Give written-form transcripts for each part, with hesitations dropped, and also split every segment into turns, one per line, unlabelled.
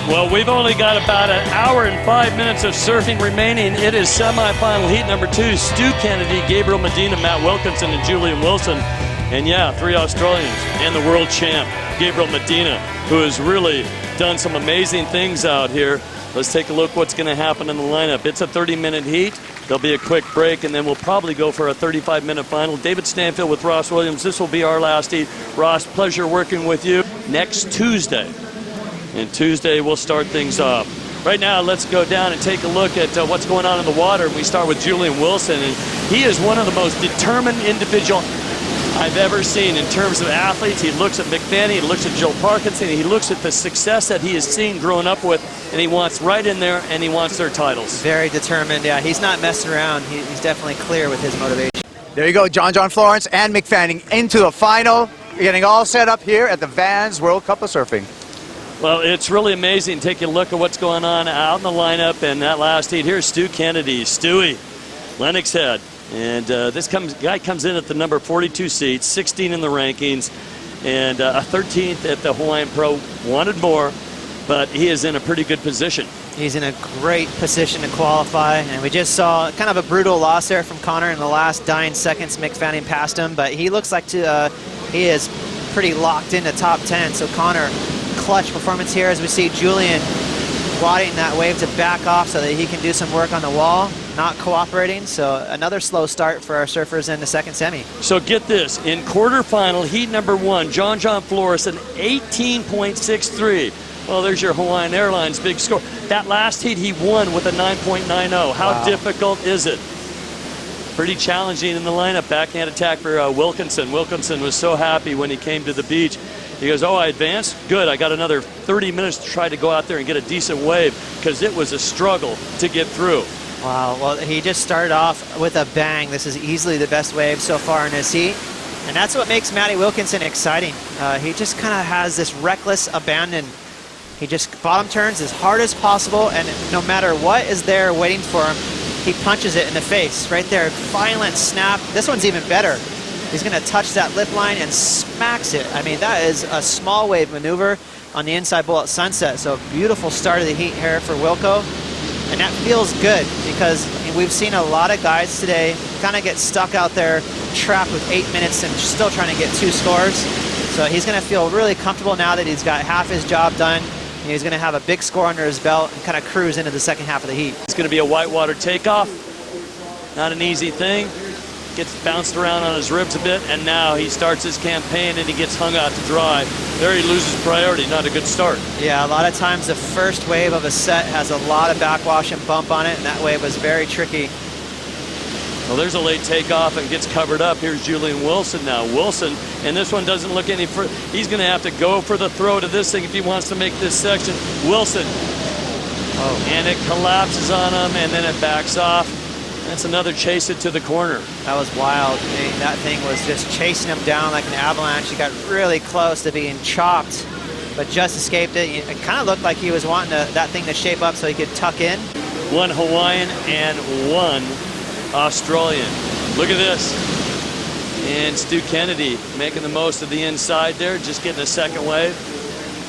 Well, we've only got about an hour and 5 minutes of surfing remaining. It is semifinal heat number 2. Stu Kennedy, Gabriel Medina, Matt Wilkinson, and Julian Wilson. And yeah, 3 Australians and the world champ, Gabriel Medina, who has really done some amazing things out here. Let's take a look what's going to happen in the lineup. It's a 30-minute heat. There'll be a quick break, and then we'll probably go for a 35-minute final. David Stanfield with Ross Williams. This will be our last heat. Ross, pleasure working with you. Next Tuesday. And Tuesday, we'll start things off. Right now, let's go down and take a look at what's going on in the water. We start with Julian Wilson, and he is one of the most determined individuals I've ever seen in terms of athletes. He looks at McFadden, he looks at Joe Parkinson, he looks at the success that he has seen growing up with, and he wants right in there, and he wants their titles.
Very determined, yeah. He's not messing around. He's definitely clear with his motivation.
There you go, John Florence and McFadden into the final. We're getting all set up here at the Vans World Cup of Surfing.
Well, it's really amazing. Take a look at what's going on out in the lineup in that last heat. Here's Stu Kennedy, Stewie, Lennox Head. And this guy comes in at the number 42 seat, 16 in the rankings, and a 13th at the Hawaiian Pro. Wanted more, but he is in a pretty good position.
He's in a great position to qualify, and we just saw kind of a brutal loss there from Connor in the last dying seconds. McFadden passed him, but he looks like he is pretty locked into top 10. So Connor, clutch performance here as we see Julian wadding that wave to back off so that he can do some work on the wall, not cooperating. So another slow start for our surfers in the second semi.
So get this, in quarterfinal, heat number 1, John Flores, an 18.63. Well, there's your Hawaiian Airlines big score. That last heat he won with a 9.90. How difficult is it? Pretty challenging in the lineup. Backhand attack for Wilkinson. Wilkinson was so happy when he came to the beach. He goes, oh, I advanced? Good, I got another 30 minutes to try to go out there and get a decent wave, because it was a struggle to get through.
Wow, well, he just started off with a bang. This is easily the best wave so far in his heat. And that's what makes Matty Wilkinson exciting. He just kind of has this reckless abandon. He just bottom turns as hard as possible, and no matter what is there waiting for him, he punches it in the face. Right there, violent snap. This one's even better. He's going to touch that lip line and smacks it. I mean, that is a small wave maneuver on the inside bowl at Sunset. So beautiful start of the heat here for Wilco. And that feels good, because we've seen a lot of guys today kind of get stuck out there, trapped with 8 minutes and still trying to get 2 scores. So he's going to feel really comfortable now that he's got half his job done. And he's going to have a big score under his belt and kind of cruise into the second half of the heat.
It's going to be a whitewater takeoff. Not an easy thing. Gets bounced around on his ribs a bit, and now he starts his campaign and he gets hung out to dry. There he loses priority. Not a good start.
Yeah, a lot of times the first wave of a set has a lot of backwash and bump on it, and that wave was very tricky.
Well, there's a late takeoff and gets covered up. Here's Julian Wilson now. Wilson, and this one doesn't look any further. He's going to have to go for the throw to this thing if he wants to make this section. Wilson. Oh. And it collapses on him, and then it backs off. That's another chase it to the corner.
That was wild. I mean, that thing was just chasing him down like an avalanche. He got really close to being chopped, but just escaped it. It kind of looked like he was wanting that thing to shape up so he could tuck in.
1 Hawaiian and 1 Australian. Look at this. And Stu Kennedy making the most of the inside there, just getting a second wave.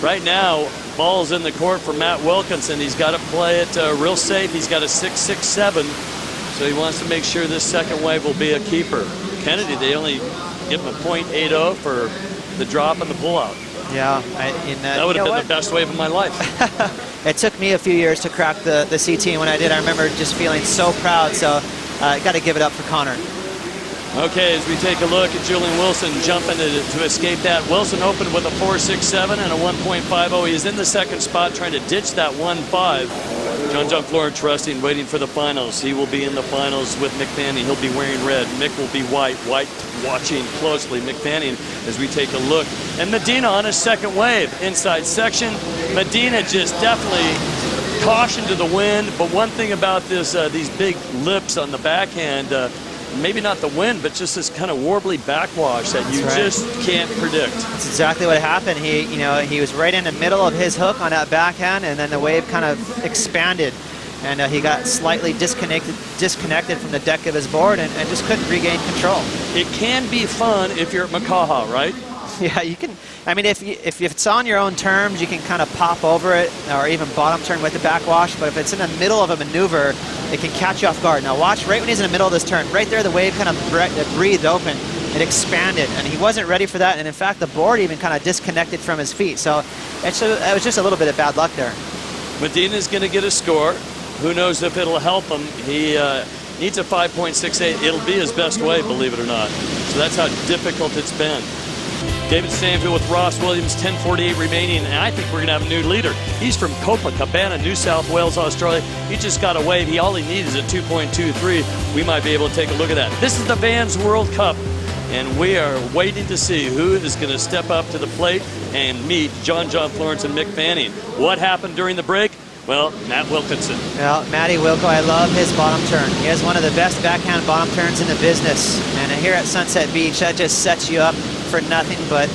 Right now, ball's in the court for Matt Wilkinson. He's got to play it real safe. He's got a 6.67. So he wants to make sure this second wave will be a keeper. Kennedy, they only give him a .80 for the drop and the pullout.
Yeah.
That would have been the best wave of my life.
It took me a few years to crack the CT, and when I did, I remember just feeling so proud. So got to give it up for Connor.
Okay, as we take a look at Julian Wilson jumping to escape that. Wilson opened with a 4.67 and a 1.50. He is in the second spot trying to ditch that 1.5. John Florence trusting, waiting for the finals. He will be in the finals with McFadden. He'll be wearing red. Mick will be white. White watching closely. McFadden as we take a look. And Medina on his second wave. Inside section. Medina just definitely caution to the wind. But one thing about this, these big lips on the backhand, maybe not the wind, but just this kind of warbly backwash that you just can't predict.
That's exactly what happened. He was right in the middle of his hook on that backhand, and then the wave kind of expanded, and he got slightly disconnected from the deck of his board and just couldn't regain control.
It can be fun if you're at Makaha, right?
Yeah, you can. I mean, if it's on your own terms, you can kind of pop over it or even bottom turn with the backwash. But if it's in the middle of a maneuver, it can catch you off guard. Now watch, right when he's in the middle of this turn, right there, the wave kind of breathed open. It expanded, and he wasn't ready for that. And in fact, the board even kind of disconnected from his feet. So it was just a little bit of bad luck there.
Medina's going to get a score. Who knows if it'll help him. He needs a 5.68. It'll be his best wave, believe it or not. So that's how difficult it's been. David Stanfield with Ross Williams, 10:48 remaining, and I think we're going to have a new leader. He's from Copacabana, New South Wales, Australia. He just got a wave. All he needs is a 2.23. We might be able to take a look at that. This is the Vans World Cup, and we are waiting to see who is going to step up to the plate and meet John Florence and Mick Fanning. What happened during the break? Well, Matt Wilkinson.
Well, Matty Wilco, I love his bottom turn. He has one of the best backhand bottom turns in the business. And here at Sunset Beach, that just sets you up for nothing but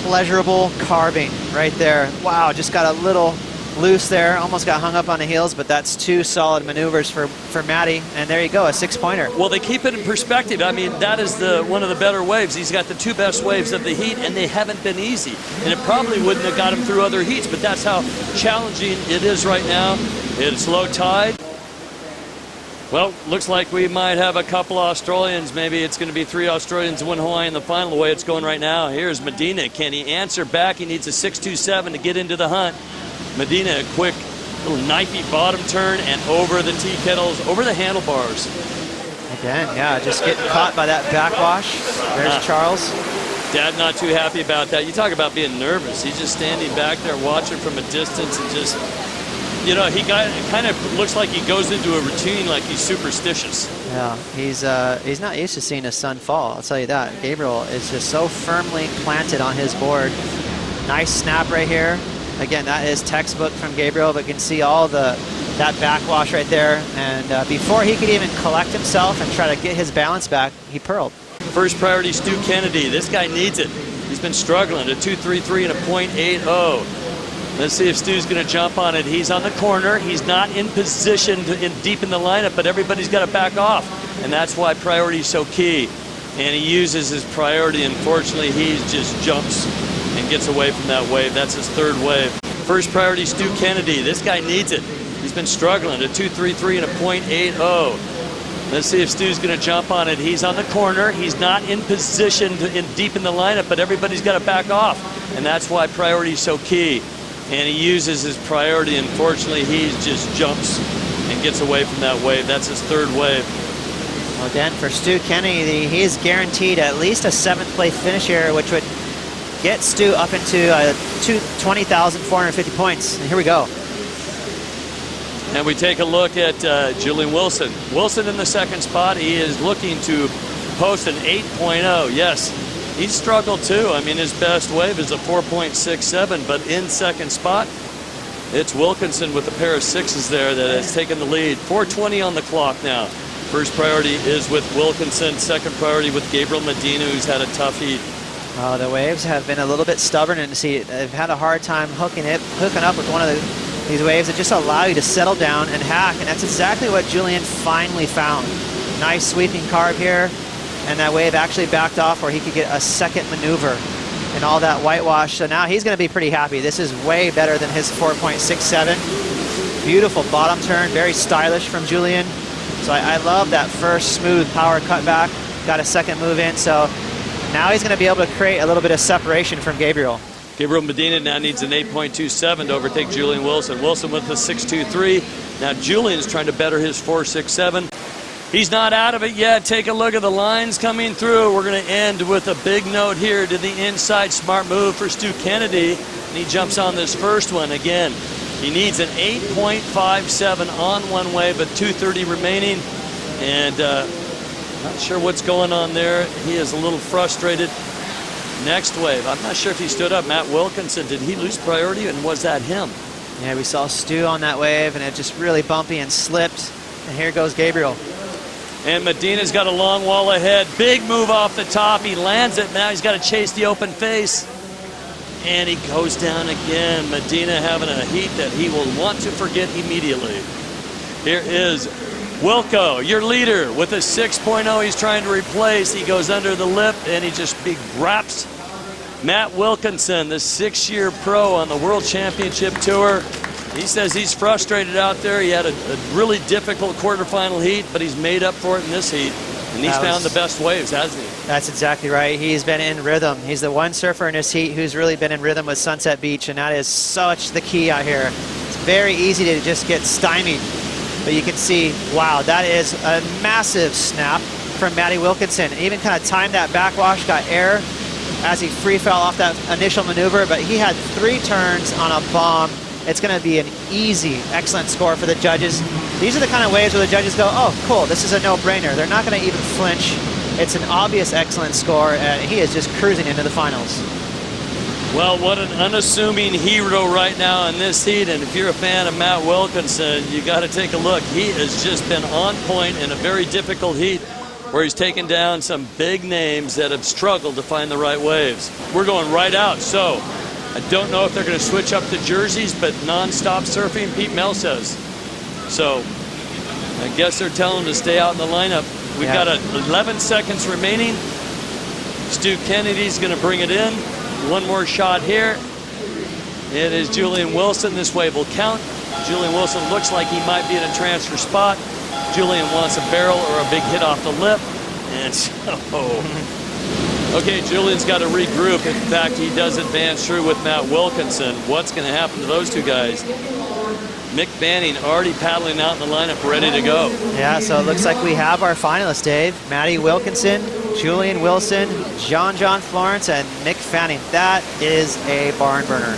pleasurable carving right there. Wow, just got a little loose there. Almost got hung up on the heels, but that's two solid maneuvers for Matty. And there you go, a 6-pointer.
Well, they keep it in perspective. I mean, that is one of the better waves. He's got the two best waves of the heat, and they haven't been easy. And it probably wouldn't have got him through other heats, but that's how challenging it is right now. It's low tide. Well, looks like we might have a couple Australians. Maybe it's going to be 3 Australians and 1 Hawaiian in the final, the way it's going right now. Here's Medina. Can he answer back? He needs a 6.27 to get into the hunt. Medina, a quick little knifey bottom turn and over the tea kettles, over the handlebars.
Again, yeah, just getting caught by that backwash. There's Charles.
Dad not too happy about that. You talk about being nervous. He's just standing back there watching from a distance and just, you know, it kind of looks like he goes into a routine like he's superstitious.
Yeah, he's not used to seeing his son fall, I'll tell you that. Gabriel is just so firmly planted on his board. Nice snap right here. Again, that is textbook from Gabriel, but you can see all that backwash right there. And before he could even collect himself and try to get his balance back, he pearled.
First priority, Stu Kennedy. This guy needs it. He's been struggling. A 2.33 and a .80. Let's see if Stu's going to jump on it. He's on the corner. He's not in position deep in the lineup, but everybody's got to back off. And that's why priority is so key. And he uses his priority. Unfortunately, he just jumps and gets away from that wave. That's his third wave. First priority, Stu Kennedy. This guy needs it. He's been struggling. A 2.33 and a .80. Let's see if Stu's going to jump on it. He's on the corner. He's not in position deep in the lineup, but everybody's got to back off. And that's why priority is so key. And he uses his priority. Unfortunately, he just jumps and gets away from that wave. That's his third wave.
Well, then for Stu Kennedy, he is guaranteed at least a 7th place finish here, which would get Stu up into 20,450 points. And here we go.
And we take a look at Julian Wilson. Wilson in the second spot. He is looking to post an 8.0. Yes, he's struggled too. I mean, his best wave is a 4.67, but in second spot, it's Wilkinson with a pair of 6s there that has taken the lead. 4:20 on the clock now. First priority is with Wilkinson. Second priority with Gabriel Medina, who's had a tough heat.
The waves have been a little bit stubborn, and they've had a hard time hooking up with one of these waves that just allow you to settle down and hack, and that's exactly what Julian finally found. Nice sweeping carve here, and that wave actually backed off where he could get a second maneuver and all that whitewash. So now he's going to be pretty happy. This is way better than his 4.67. Beautiful bottom turn, very stylish from Julian. So I love that first smooth power cutback. Got a second move in, so now he's going to be able to create a little bit of separation from Gabriel.
Gabriel Medina now needs an 8.27 to overtake Julian Wilson. Wilson with the 6.23. Now Julian's trying to better his 4.67. He's not out of it yet. Take a look at the lines coming through. We're going to end with a big note here to the inside. Smart move for Stu Kennedy. And he jumps on this first one again. He needs an 8.57 on one wave, but 2.30 remaining. And not sure what's going on there. He is a little frustrated. Next wave. I'm not sure if he stood up. Matt Wilkinson, did he lose priority, and was that him?
Yeah, we saw Stu on that wave, and it just really bumpy and slipped. And here goes Gabriel.
And Medina's got a long wall ahead. Big move off the top. He lands it. Now he's got to chase the open face. And he goes down again. Medina having a heat that he will want to forget immediately. Here is Wilco, your leader, with a 6.0 he's trying to replace. He goes under the lip, and he just wraps Matt Wilkinson, the 6-year pro on the World Championship Tour. He says he's frustrated out there. He had a really difficult quarterfinal heat, but he's made up for it in this heat. And he's found the best waves, hasn't he?
That's exactly right. He's been in rhythm. He's the one surfer in this heat who's really been in rhythm with Sunset Beach, and that is such the key out here. It's very easy to just get stymied. But you can see, wow, that is a massive snap from Matty Wilkinson. Even kind of timed that backwash, got air as he free fell off that initial maneuver, but he had 3 turns on a bomb. It's going to be an easy, excellent score for the judges. These are the kind of waves where the judges go, oh, cool, this is a no-brainer. They're not going to even flinch. It's an obvious excellent score, and he is just cruising into the finals.
Well, what an unassuming hero right now in this heat, and if you're a fan of Matt Wilkinson, you got to take a look. He has just been on point in a very difficult heat where he's taken down some big names that have struggled to find the right waves. We're going right out, so I don't know if they're going to switch up the jerseys, but non-stop surfing, Pete Mel says. So I guess they're telling him to stay out in the lineup. We've got 11 seconds remaining. Stu Kennedy's going to bring it in. One more shot here. It is Julian Wilson. This wave will count. Julian Wilson looks like he might be in a transfer spot. Julian wants a barrel or a big hit off the lip. And so, okay, Julian's got to regroup. In fact, he does advance through with Matt Wilkinson. What's going to happen to those two guys? Mick Fanning already paddling out in the lineup, ready to go.
Yeah, so it looks like we have our finalists, Dave. Matty Wilkinson, Julian Wilson, John Florence, and Mick Fanning. That is a barn burner.